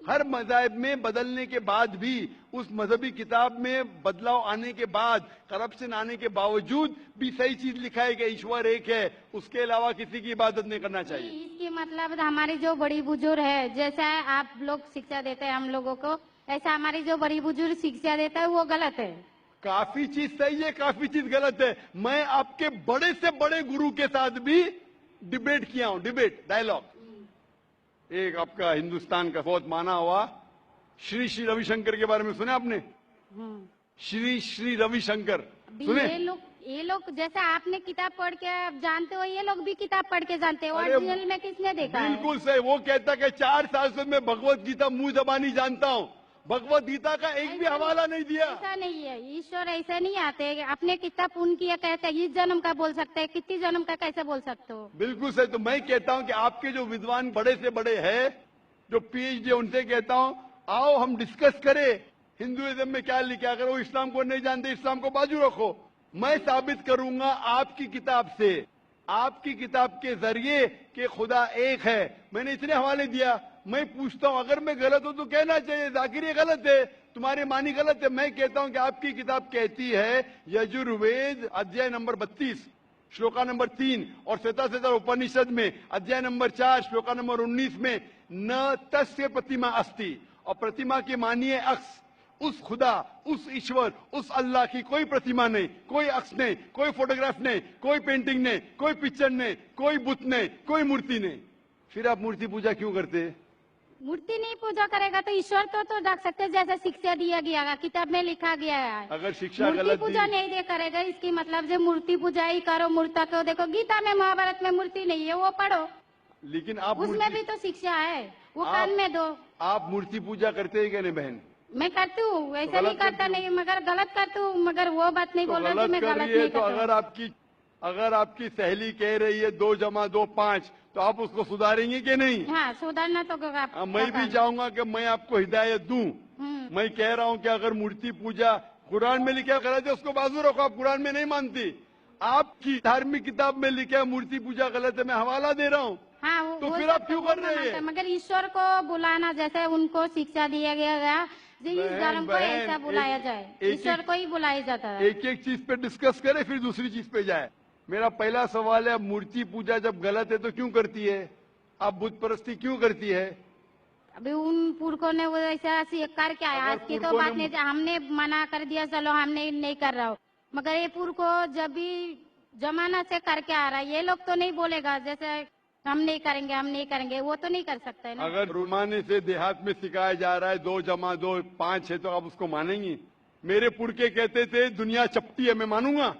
ہر مذاہب میں بدلنے کے بعد بھی اس مذہبی کتاب میں بدلاؤ آنے کے بعد کرپشن آنے کے باوجود بھی صحیح چیز لکھا ہے کہ ایشور ایک ہے, اس کے علاوہ کسی کی عبادت نہیں کرنا چاہیے. اس کی مطلب ہماری جو بڑی بزرگ ہے, جیسا آپ لوگ شکشا دیتے ہیں ہم لوگوں کو, ایسا ہماری جو بڑی بزرگ شکشا دیتا ہے وہ غلط ہے. کافی چیز صحیح ہے, کافی چیز غلط ہے. میں آپ کے بڑے سے بڑے گرو کے ساتھ بھی ڈیبیٹ کیا ہوں, ڈیبیٹ ڈائیلاگ. ایک آپ کا ہندوستان کا بہت مانا ہوا شری روی شنکر کے بارے میں سنے آپ نے؟ شری روی شنکر سنے؟ یہ لوگ جیسے آپ نے کتاب پڑھ کے جانتے ہو, یہ لوگ بھی کتاب پڑھ کے جانتے ہو. ارے اوریجنل میں کس نے دیکھا ہے؟ بالکل صحیح. وہ کہتا کہ 4 سال سے میں بھگوت گیتا منہ زبانی جانتا ہوں, بھگوت گیتا کا ایک بھی حوالہ نہیں دیا. ایسا نہیں ہے, ایشور ایسے نہیں آتے. اپنے کتنا پون کیا کہتے ہیں, اس جنم کا بول سکتے ہیں, کتنی جنم کا کیسے بول سکتے ہو؟ بالکل صحیح. تو میں کہتا ہوں کہ آپ کے جو ودوان بڑے سے بڑے ہیں, جو پی ایچ ڈی, ان سے کہتا ہوں آؤ ہم ڈسکس کریں ہندوازم میں کیا لکھا. اگر وہ اسلام کو نہیں جانتے, اسلام کو بازو رکھو. میں ثابت کروں گا آپ کی کتاب سے, آپ کی کتاب کے ذریعے کہ خدا ایک ہے. میں نے اتنے حوالے دیا. میں پوچھتا ہوں اگر میں غلط ہوں تو کہنا چاہیے ذاکر یہ غلط ہے, تمہاری مانی غلط ہے. میں کہتا ہوں کہ آپ کی کتاب کہتی ہے یجروید ادھیائے نمبر 32 شلوکا نمبر 3 اور سیتا اپنشد میں ادھیائے نمبر 4 شلوکا نمبر 19 میں نہ تسیہ پرتیما استی, اور پرتیما کے معنی ہے عکس. اس خدا, اس ایشور, اس اللہ کی کوئی پرتیما نہیں, کوئی عکس نہیں, کوئی فوٹوگراف نہیں, کوئی پینٹنگ نہیں, کوئی پکچر نہیں, کوئی بت نہیں, کوئی مورتی نہیں. پھر آپ مورتی پوجا کیوں کرتے؟ مورتی نہیں پوجا کرے گا تو ایشور تو رکھ سکتے, جیسے شکشا دیا گیا ہے, کتاب میں لکھا گیا ہے. اگر شکشا مورتی غلط پوجا دی, نہیں دے کرے گا, اس کی مطلب جو مورتی پوجا ہی کرو, مورتا کو دیکھو گیتا میں مہابھارت میں مورتی نہیں ہے, وہ پڑھو, لیکن آپ اس میں بھی تو شکشا ہے, وہ کان میں دو. آپ مورتی پوجا کرتے ہیں کہ نہیں بہن؟ میں کرتی ہوں, ویسے غلط نہیں کرتا کرتی نہیں, مگر غلط کرتی ہوں. مگر وہ بات نہیں تو بول رہی کہ غلط میں کر غلط رہی ہے. نہیں تو کرتا. اگر آپ کی سہیلی کہہ رہی ہے 2 + 2 5, تو آپ اس کو سدھاریں گے کہ نہیں؟ ہاں, سدھارنا تو میں بھی چاہوں گا کہ میں آپ کو ہدایت دوں. میں کہہ رہا ہوں کہ اگر مورتی پوجا قرآن میں لکھا غلط ہے, اس کو بازو رکھو. آپ قرآن میں نہیں مانتی, آپ کی دھارمک کتاب میں لکھا ہے مورتی پوجا غلط ہے, میں حوالہ دے رہا ہوں. ہاں, تو پھر آپ کیوں کر رہے ہیں؟ مگر ایشور کو بلانا, جیسے ان کو شکشا دیا گیا جی, اس دھرم کو ایسا بلایا جائے, ایشور کو ہی بلایا جاتا ہے. ایک ایک چیز پہ ڈسکس کرے پھر دوسری چیز پہ جائے. میرا پہلا سوال ہے, مورتی پوجا جب غلط ہے تو کیوں کرتی ہے؟ آپ بت پرستی کیوں کرتی ہے؟ ابھی ان پورکھوں نے وہ ایسا کر کے آیا, آج کی تو بات نہیں, ہم نے منع کر دیا چلو ہم نہیں کر رہا ہو, مگر یہ پورکھوں جب بھی زمانہ سے کر کے آ رہا ہے, یہ لوگ تو نہیں بولے گا جیسے ہم نہیں کریں گے, ہم نہیں کریں گے, وہ تو نہیں کر سکتا ہے نا. اگر رومانے سے دیہات میں سکھایا جا رہا ہے 2 + 2 5 ہے, تو آپ اس کو مانیں گی؟ میرے پورکھے کہتے تھے دنیا چپٹی ہے, میں مانوں گا؟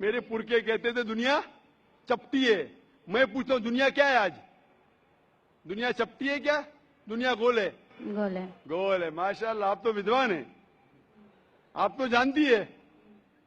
میرے پورکھے کہتے تھے دنیا چپٹی ہے. میں پوچھتا ہوں دنیا کیا ہے آج؟ دنیا چپٹی ہے کیا؟ دنیا گول ہے؟ گول ہے. ماشاءاللہ, آپ تو ودوان ہیں, آپ تو جانتی ہے.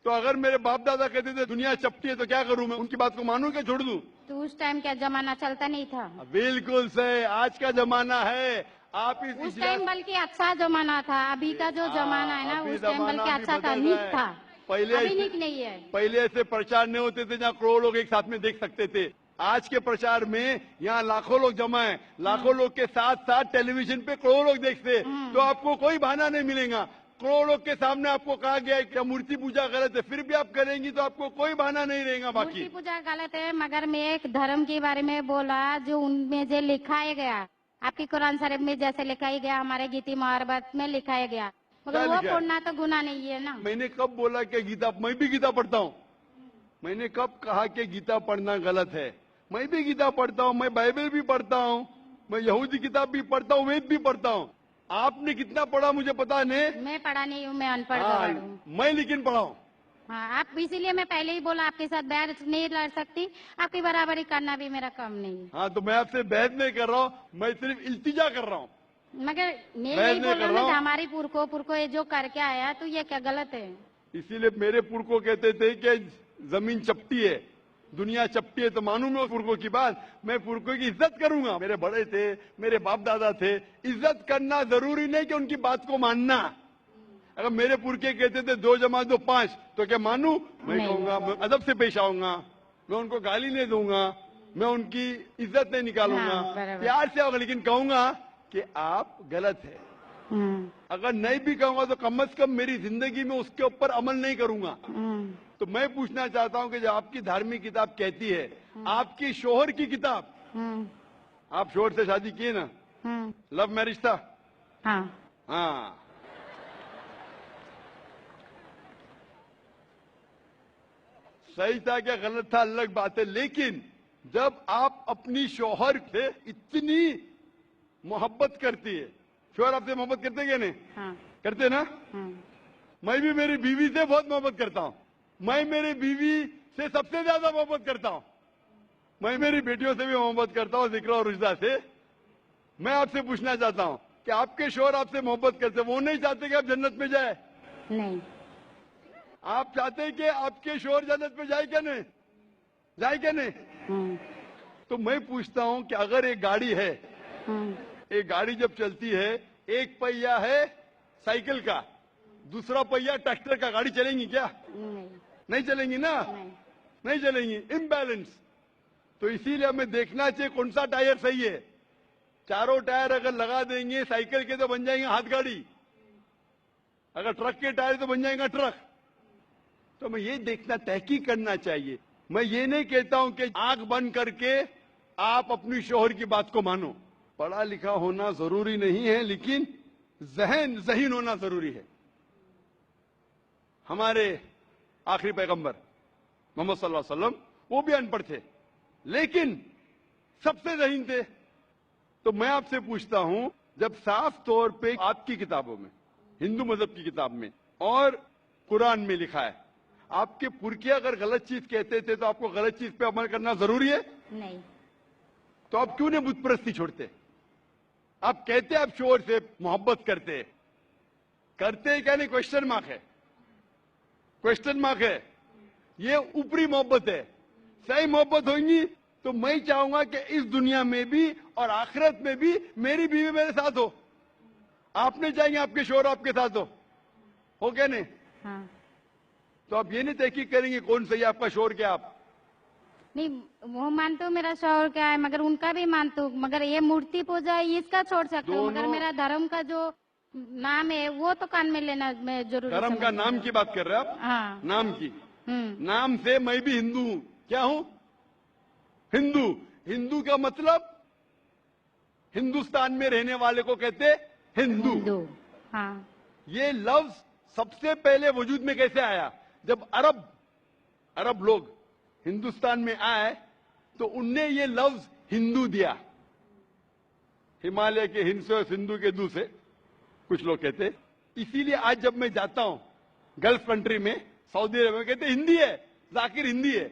تو اگر میرے باپ دادا کہتے تھے دنیا چپٹی ہے تو کیا کروں میں؟ ان کی بات کو مانوں کہ چھوڑ دوں؟ تو اس ٹائم کیا زمانہ چلتا نہیں تھا؟ بالکل صحیح, آج کا زمانہ ہے. آپ اس ٹائم بلکہ اچھا زمانہ تھا, ابھی کا جو زمانہ ہے نا, اس ٹائم بلکہ اچھا تھا, نیک تھا. ابھی نیک نہیں ہے. پہلے ایسے پرچار نہیں ہوتے تھے جہاں کروڑوں لوگ ایک ساتھ میں دیکھ سکتے تھے. آج کے پرچار میں یہاں لاکھوں لوگ جمع ہیں, لاکھوں لوگ کے ساتھ ساتھ ٹیلی ویژن پہ کروڑوں لوگ دیکھتے, تو آپ کو کوئی بہانہ نہیں ملے گا. کروڑوں لوگ کے سامنے آپ کو کہا گیا ہے کہ مورتی پوجا غلط ہے, پھر بھی آپ کریں گی تو آپ کو کوئی بہانہ نہیں رہے گا. باقی مورتی پوجا غلط ہے, مگر میں ایک دھرم کے بارے میں بولا جو ان میں جو لکھایا گیا, آپ کی قرآن شریف میں جیسے لکھایا گیا, ہمارے گیتی مہابھارت میں لکھایا گیا, مگر وہ پڑھنا تو گناہ نہیں ہے نا. میں نے کب بولا کہ گیتا, میں بھی گیتا پڑھتا ہوں. میں نے کب کہا کہ گیتا پڑھنا غلط ہے؟ میں بھی گیتا پڑھتا ہوں, میں بائبل بھی پڑھتا ہوں, میں یہودی کتاب بھی پڑھتا ہوں, وید بھی پڑھتا ہوں. آپ نے کتنا پڑھا مجھے پتا نہیں. میں پڑھا نہیں ہوں, میں ان پڑھ ہوں. میں لیکن پڑھا ہوں. ہاں, آپ اسی لیے میں پہلے ہی بولا آپ کے ساتھ بحث نہیں لڑ سکتی, آپ کی برابری کرنا بھی میرا کام نہیں. ہاں, تو میں آپ سے بحث نہیں کر رہا ہوں, میں صرف التجا کر رہا ہوں. مگر میں یہی بول رہا ہوں کہ ہماری پورکھوں یہ جو کر کے آیا تو یہ کیا غلط ہے؟ اسی لیے میرے پورکھوں کہتے تھے کہ زمین چپٹی ہے, دنیا چپٹی ہے, تو مانوں میں پورکھوں کی بات. میں پورکھوں کی عزت کروں گا, میرے بڑے تھے, میرے باپ دادا تھے. عزت کرنا ضروری نہیں کہ ان کی بات کو ماننا. اگر میرے پورکھے کہتے تھے 2 + 2 5, تو کیا مانوں؟ میں کہوں گا, میں ادب سے پیش آؤں گا, میں ان کو گالی نہیں دوں گا, میں ان کی عزت نہیں نکالوں گا, پیار سے آؤں گا, لیکن کہوں گا کہ آپ غلط ہے. اگر نہیں بھی کہوں گا تو کم از کم میری زندگی میں اس کے اوپر عمل نہیں کروں گا. تو میں پوچھنا چاہتا ہوں کہ جو آپ کی دھارمک کتاب کہتی ہے، آپ کی شوہر کی کتاب، آپ شوہر سے شادی کیے نا، لو میرج تھا؟ ہاں. ہاں. صحیح تھا کیا غلط تھا الگ بات ہے، لیکن جب آپ اپنی شوہر سے اتنی محبت کرتی ہے، شوہر آپ سے محبت کرتے کیا نہیں؟ ہاں. کرتے نا؟ میں بھی میری بیوی سے بہت محبت کرتا ہوں. میں میری بیوی سے سب سے زیادہ محبت کرتا ہوں. میں میری بیٹیوں سے بھی محبت کرتا ہوں، ذکر اور رشدہ سے. میں آپ سے پوچھنا چاہتا ہوں کہ آپ کے شوہر آپ سے محبت کرتے، وہ نہیں چاہتے کہ آپ جنت میں جائیں؟ نہیں. آپ چاہتے ہیں کہ آپ کے شوہر جنت میں جائے کیا نہیں؟ جائے کیا نہیں؟ تو میں پوچھتا ہوں کہ اگر ایک گاڑی ہے، ایک گاڑی جب چلتی ہے، ایک پہیا ہے سائیکل کا، دوسرا پہیا ٹریکٹر کا، گاڑی چلیں گی کیا؟ نہیں چلیں گی نا؟ نہیں چلیں گی، امبیلنس. تو اسی لیے ہمیں دیکھنا چاہیے کون سا ٹائر صحیح ہے. چاروں ٹائر اگر لگا دیں گے سائیکل کے تو بن جائیں گے ہاتھ گاڑی، اگر ٹرک کے ٹائر تو بن جائیں گا ٹرک. تو ہمیں یہ دیکھنا، تحقیق کرنا چاہیے. میں یہ نہیں کہتا ہوں کہ آنکھ بند کر کے آپ اپنی شوہر کی بات کو مانو. پڑھا لکھا ہونا ضروری نہیں ہے، لیکن ذہین ہونا ضروری ہے. ہمارے آخری پیغمبر محمد صلی اللہ علیہ وسلم وہ بھی ان پڑھ تھے، لیکن سب سے ذہین تھے. تو میں آپ سے پوچھتا ہوں، جب صاف طور پہ آپ کی کتابوں میں، ہندو مذہب کی کتاب میں اور قرآن میں لکھا ہے، آپ کے پرکھے اگر غلط چیز کہتے تھے تو آپ کو غلط چیز پہ عمل کرنا ضروری ہے؟ نہیں. تو آپ کیوں نہیں بت پرستی چھوڑتے؟ آپ کہتے آپ شوہر سے محبت کرتے کیا نہیں؟ کوشچن مارک ہے، کوشچن مارک ہے. یہ اوپری محبت ہے. صحیح محبت ہوگی تو میں چاہوں گا کہ اس دنیا میں بھی اور آخرت میں بھی میری بیوی میرے ساتھ ہو. آپ نہیں چاہیں گے آپ کے شوہر آپ کے ساتھ ہو کیا نہیں؟ ہاں. تو آپ یہ نہیں تحقیق کریں گے کون صحیح آپ کا شوہر کیا؟ آپ نہیں، وہ مانتا ہوں میرا شوہر کیا ہے، مگر ان کا بھی مانتا ہوں، مگر یہ مورتی پوجا ہے اس کا چھوڑ سکتا ہوں، مگر میرا دھرم کا جو نام ہے وہ تو کان میں لینا میں ضروری دھرم کا نام کی بات کر رہے ہیں آپ؟ ہاں. نام کی. نام سے میں بھی ہندو ہوں. کیا ہوں؟ ہندو. ہندو کا مطلب ہندوستان میں رہنے والے کو کہتے ہندو. ہاں. یہ لفظ سب سے پہلے وجود میں کیسے آیا؟ جب عرب لوگ ہندوستان میں آئے تو ان نے یہ لفظ ہندو دیا. ہمالیہ کے ہند سے اور سندھو کے دو سے کچھ لوگ کہتے. اسی لیے آج جب میں جاتا ہوں گلف کنٹری میں، سعودی عرب میں، کہتے ہندی ہے، ذاکر ہندی ہے.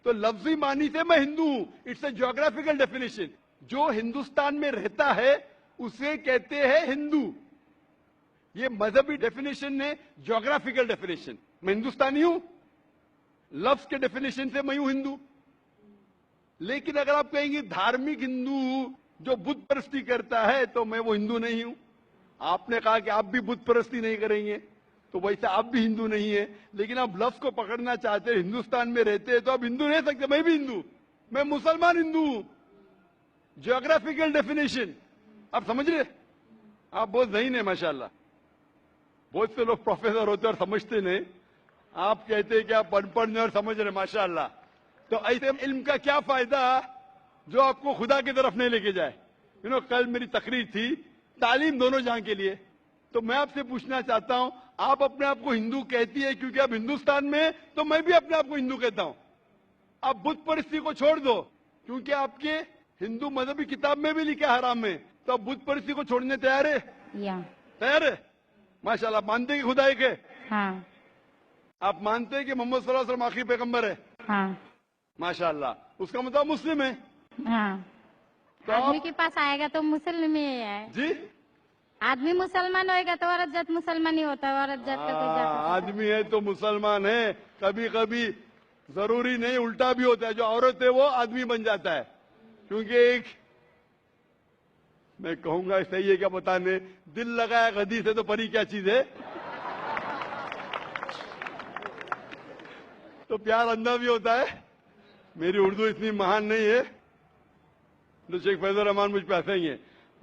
تو لفظی معنی سے میں ہندو ہوں. It's a geographical definition. جو ہندوستان میں رہتا ہے اسے کہتے ہیں ہندو. یہ مذہبی ڈیفینیشن ہے، جیوگرافیکل ڈیفینیشن. میں ہندوستانی ہوں، لفظ کے ڈیفینیشن سے میں ہوں ہندو. لیکن اگر آپ کہیں گے دھارمک ہندو جو بت پرستی کرتا ہے تو میں وہ ہندو نہیں ہوں. آپ نے کہا کہ آپ بھی بت پرستی نہیں کریں گے تو ویسے آپ بھی ہندو نہیں ہیں. لیکن آپ لفظ کو پکڑنا چاہتے ہیں، ہندوستان میں رہتے ہیں تو آپ ہندو نہیں سکتے. میں بھی ہندو، میں مسلمان ہندو ہوں. جیوگرافیکل ڈیفینیشن آپ سمجھ رہے؟ آپ بہت ذہین ہیں ماشاءاللہ. بہت سے لوگ پروفیسر ہوتے اور سمجھتے نہیں. آپ کہتے ہیں کہ آپ ان پڑھ نہیں اور سمجھ رہے، ماشاءاللہ. تو ایسے علم کا کیا فائدہ جو آپ کو خدا کی طرف نہیں لے کے جائے؟ کل میری تقریر تھی تعلیم دونوں جہاں کے لیے. تو میں آپ سے پوچھنا چاہتا ہوں، آپ اپنے آپ کو ہندو کہتی ہے کیونکہ آپ ہندوستان میں ہیں، تو میں بھی اپنے آپ کو ہندو کہتا ہوں. آپ بت پرستی کو چھوڑ دو کیونکہ آپ کے ہندو مذہبی کتاب میں بھی لکھا حرام ہے. تو آپ بت پرستی کو چھوڑنے تیار ہے؟ تیار ہے؟ ماشاءاللہ. مانتے ہیں کہ خدا ایک ہے؟ ہاں. آپ مانتے ہیں کہ محمد صلی اللہ علیہ وسلم آخری پیغمبر ہے؟ ہاں. ماشاءاللہ. اس کا مطلب مسلم ہے. ہاں. تو آدمی آپ کے پاس آئے گا تو مسلم ہی ہے. جی آدمی مسلمان ہوئے گا تو عورت جات مسلمان ہی ہوتا ہے. عورت جات کا کوئی جات آدمی ہے تو مسلمان ہے. کبھی کبھی ضروری نہیں، الٹا بھی ہوتا ہے. جو عورت ہے وہ آدمی بن جاتا ہے. کیونکہ ایک میں کہوں گا صحیح ہے کیا بتانے، دل لگایا گدی سے تو پری کیا چیز ہے. تو پیار اندھا بھی ہوتا ہے. میری اردو اتنی مہان نہیں ہے تو شیخ فیض الرحمان مجھ پہ ہنسیں گے.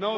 9